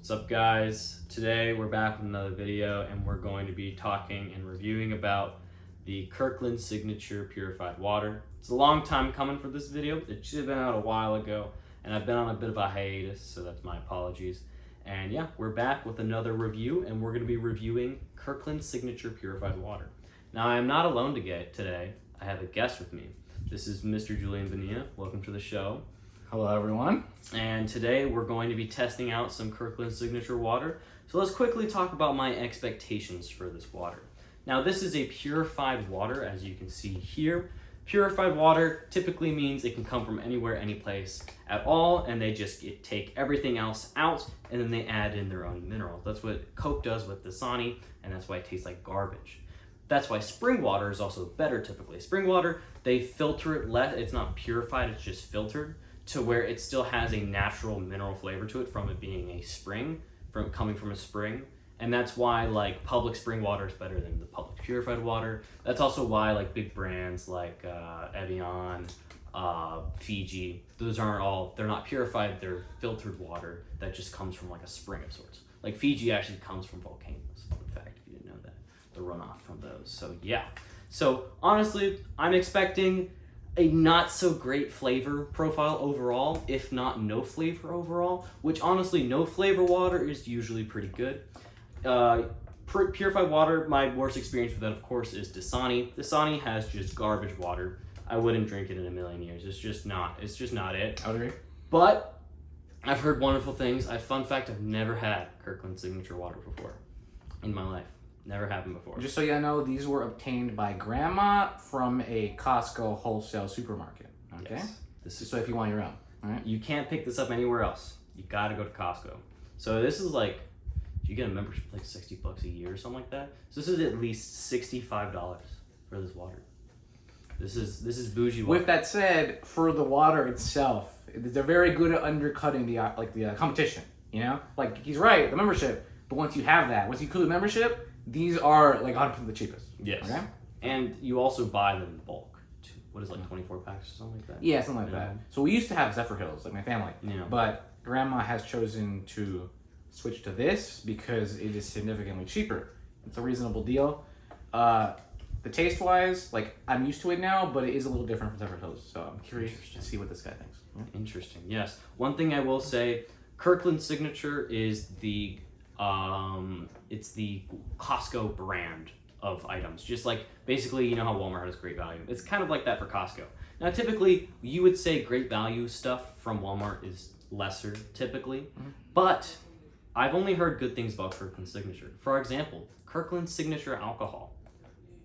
What's up, guys? Today we're back with another video and we're going to be talking and reviewing about the Kirkland Signature Purified Water. It's a long time coming for this video. It should have been out a while ago and I've been on a bit of a hiatus, so that's my apologies. And yeah, we're back with another review and we're going to be reviewing Kirkland Signature Purified Water. Now I am not alone today. I have a guest with me. This is Mr. Julian Bonilla. Welcome to the show. Hello, everyone. And today we're going to be testing out some Kirkland Signature water. So let's quickly talk about my expectations for this water. Now this is a purified water, as you can see here. Purified water typically means it can come from anywhere, any place at all, and they just take everything else out and then they add in their own mineral. That's what Coke does with Dasani, and that's why it tastes like garbage. That's why spring water is also better typically. Spring water, they filter it less, it's not purified, it's just filtered to where it still has a natural mineral flavor to it from it being a spring, from coming from a spring. And that's why like public spring water is better than the public purified water. That's also why like big brands like Evian, Fiji, those they're not purified, they're filtered water that just comes from like a spring of sorts. Like Fiji actually comes from volcanoes, fun fact if you didn't know that, the runoff from those. So yeah, so honestly, I'm expecting a not so great flavor profile overall, if not no flavor overall, which honestly no flavor water is usually pretty good. Purified water, my worst experience with that of course is Dasani. Dasani has just garbage water. I wouldn't drink it in a million years. It's just not it. I would agree. But I've heard wonderful things. Fun fact, I've never had Kirkland Signature water before in my life. Never happened before. Just so you know, these were obtained by Grandma from a Costco wholesale supermarket. Okay? Yes. This is so if you want your own. All right? You can't pick this up anywhere else. You gotta go to Costco. So this is like, you get a membership like $60 a year or something like that. So this is at least $65 for this water. This is bougie water. With that said, for the water itself, they're very good at undercutting the competition. You know, like he's right, the membership. But once you have that, once you include membership, these are like 100% the cheapest. Yes. Okay? And you also buy them in bulk. What is it, like 24 packs or something like that? Yeah, something like that. So we used to have Zephyr Hills, like my family. Yeah. But Grandma has chosen to switch to this because it is significantly cheaper. It's a reasonable deal. The taste wise, like I'm used to it now, but it is a little different from Zephyr Hills. So I'm curious to see what this guy thinks. Yeah. Interesting. Yes. One thing I will say, Kirkland Signature is it's the Costco brand of items. Just like basically, you know how Walmart has great value. It's kind of like that for Costco. Now, typically, you would say great value stuff from Walmart is lesser, typically, but I've only heard good things about Kirkland Signature. For example, Kirkland Signature alcohol.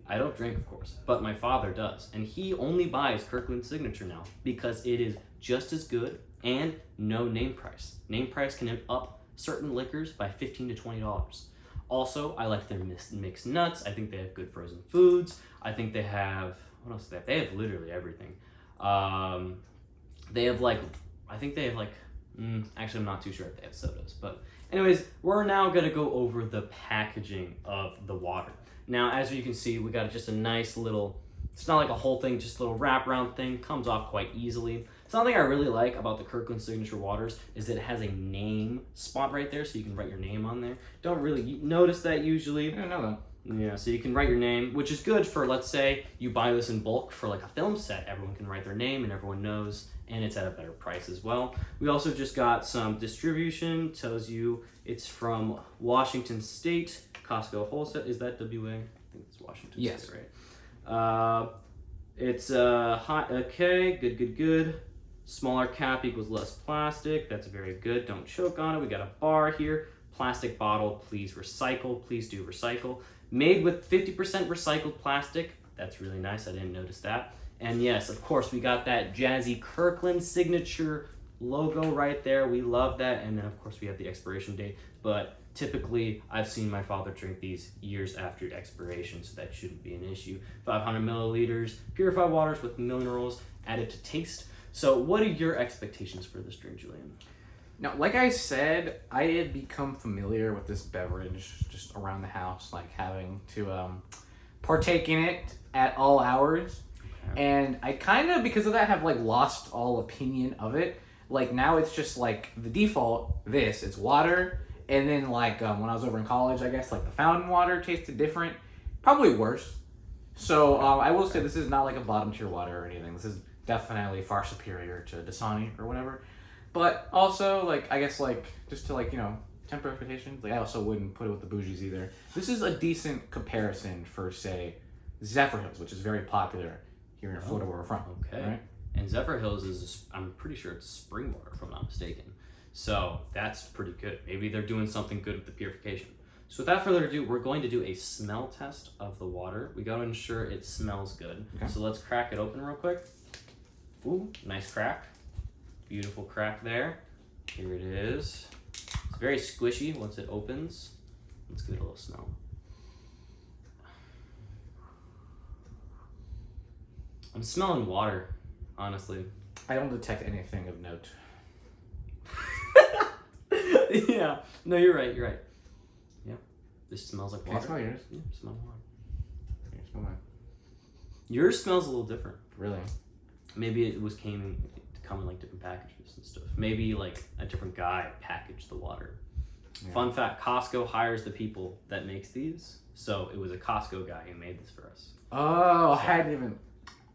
I don't drink, of course, but my father does, and he only buys Kirkland Signature now because it is just as good and no name price. Name price can up certain liquors by $15 to $20. Also, I like their mixed nuts. I think they have good frozen foods. I think they have, what else do they have? They have literally everything. They have like, I think they have like, actually I'm not too sure if they have sodas, but anyways, we're now gonna go over the packaging of the water. Now, as you can see, we got just a nice little, it's not like a whole thing, just a little wraparound thing, comes off quite easily. Something I really like about the Kirkland Signature waters is that it has a name spot right there, so you can write your name on there. Don't really notice that usually. I didn't know that. Yeah, so you can write your name, which is good for, let's say, you buy this in bulk for like a film set. Everyone can write their name and everyone knows, and it's at a better price as well. We also just got some distribution, tells you it's from Washington State, Costco Wholesale. Is that WA? I think it's Washington State, right? It's hot, okay, good. Smaller cap equals less plastic. That's very good. Don't choke on it. We got a bar here. Plastic bottle, please recycle. Please do recycle. Made with 50% recycled plastic. That's really nice. I didn't notice that. And yes, of course, we got that jazzy Kirkland Signature logo right there. We love that. And then, of course, we have the expiration date. But typically, I've seen my father drink these years after expiration, so that shouldn't be an issue. 500 milliliters, purified waters with minerals added to taste. So what are your expectations for this drink, Julian? Now, like I said, I had become familiar with this beverage just around the house, like having to partake in it at all hours. Okay. And I kind of, because of that, have like lost all opinion of it. Like now it's just like the default, it's water, And then like when I was over in college, I guess like the fountain water tasted different, probably worse. So I will say this is not like a bottom tier water or anything. This is definitely far superior to Dasani or whatever. But also like I guess like just to like temper expectations. Like I also wouldn't put it with the bougies either. This is a decent comparison for say Zephyr Hills, which is very popular here in Florida where we're from. Okay. Right? And Zephyr Hills is, I'm pretty sure it's spring water, if I'm not mistaken. So that's pretty good. Maybe they're doing something good with the purification. So without further ado, we're going to do a smell test of the water. We got to ensure it smells good. Okay. So let's crack it open real quick. Ooh, nice crack. Beautiful crack there. Here it is. It's very squishy once it opens. Let's give it a little smell. I'm smelling water, honestly. I don't detect anything of note. Yeah. No, you're right. You're right. Yeah. This smells like water. Can I smell yours? Yeah, smell water. Can you smell mine? Yours smells a little different. Really? Maybe it was come in like different packages and stuff. Maybe like a different guy packaged the water. Yeah. Fun fact, Costco hires the people that makes these. So it was a Costco guy who made this for us. Oh, I hadn't even...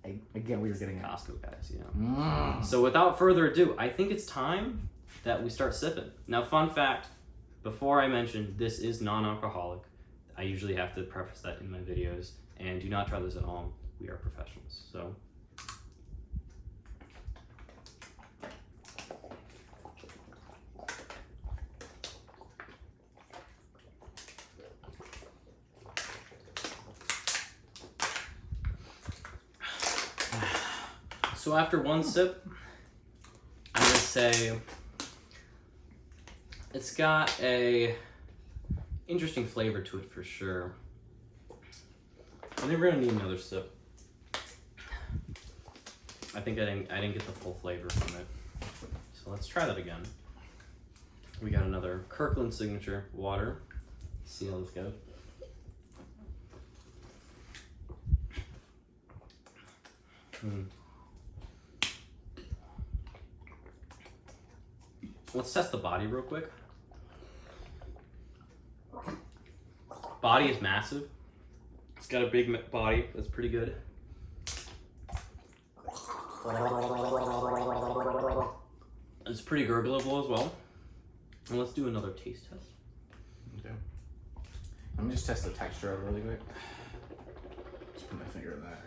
I get what you're getting at. Costco guys, So without further ado, I think it's time that we start sipping. Now, fun fact, before I mention, this is non-alcoholic. I usually have to preface that in my videos. And do not try this at home. We are professionals, so... So after one sip, I'm gonna say it's got a interesting flavor to it for sure. I think we're gonna need another sip. I think I didn't get the full flavor from it. So let's try that again. We got another Kirkland Signature water. Let's see how this goes. Let's test the body real quick. Body is massive. It's got a big body. That's pretty good. It's pretty gurgleable as well. And let's do another taste test. Okay. Let me just test the texture of it really quick. Just put my finger in that.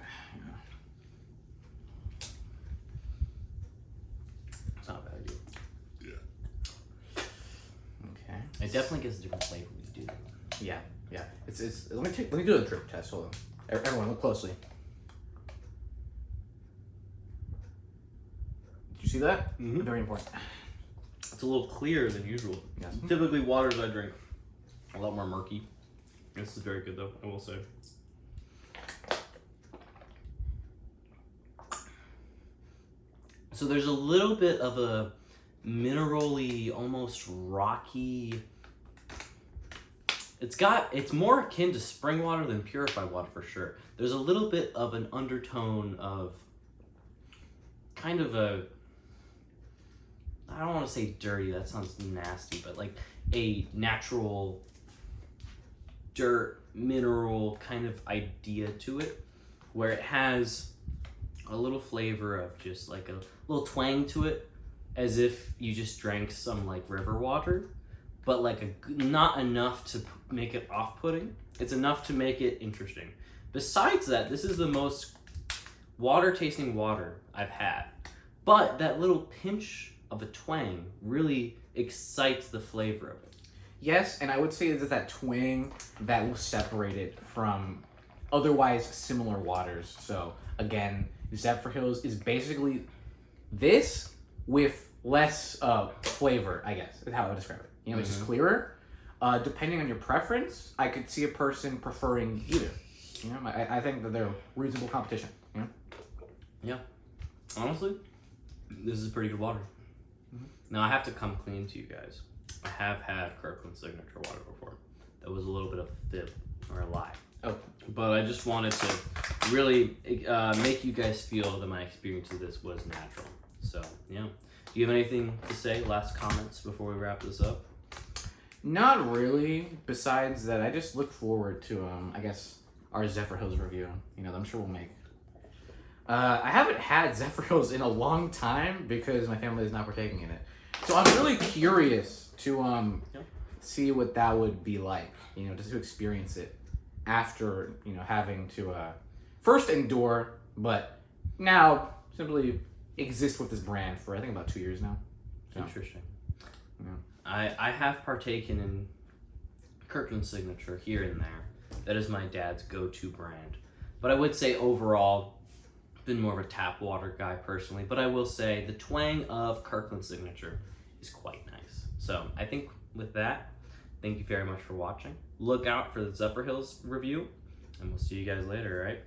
It's not a bad idea. Okay. It definitely gets a different flavor when you do that. Yeah. It's let me do a drip test. Hold on. Everyone look closely. Did you see that? Mm-hmm. Very important. It's a little clearer than usual. Yes. Typically waters I drink a lot more murky. This is very good though, I will say. So there's a little bit of a mineral-y, almost rocky. It's more akin to spring water than purified water for sure. There's a little bit of an undertone of kind of a, I don't want to say dirty, that sounds nasty, but like a natural dirt mineral kind of idea to it, where it has a little flavor of just like a little twang to it, as if you just drank some like river water, but like not enough to make it off-putting. It's enough to make it interesting. Besides that, this is the most water-tasting water I've had, but that little pinch of a twang really excites the flavor of it. Yes, and I would say that that twang that will separate it from otherwise similar waters. So again, Zephyr Hills is basically this with less flavor, I guess, is how I would describe it. You know, it's just clearer. Depending on your preference, I could see a person preferring either. You know, I think that they're reasonable competition. You know? Yeah. Honestly, this is pretty good water. Now I have to come clean to you guys. I have had Kirkland Signature water before. That was a little bit of a fib or a lie. Oh. But I just wanted to really make you guys feel that my experience of this was natural. So, yeah. Do you have anything to say? Last comments before we wrap this up? Not really. Besides that, I just look forward to I guess our Zephyr Hills review. You know, I'm sure we'll make. I haven't had Zephyr Hills in a long time because my family is not partaking in it. So I'm really curious to see what that would be like. You know, just to experience it after having to first endure, but now simply exist with this brand for I think about 2 years now. So, Interesting. yeah. I have partaken in Kirkland Signature here and there. That is my dad's go-to brand. But I would say overall, been more of a tap water guy personally. But I will say the twang of Kirkland Signature is quite nice. So I think with that, thank you very much for watching. Look out for the Zephyr Hills review, and we'll see you guys later, all right?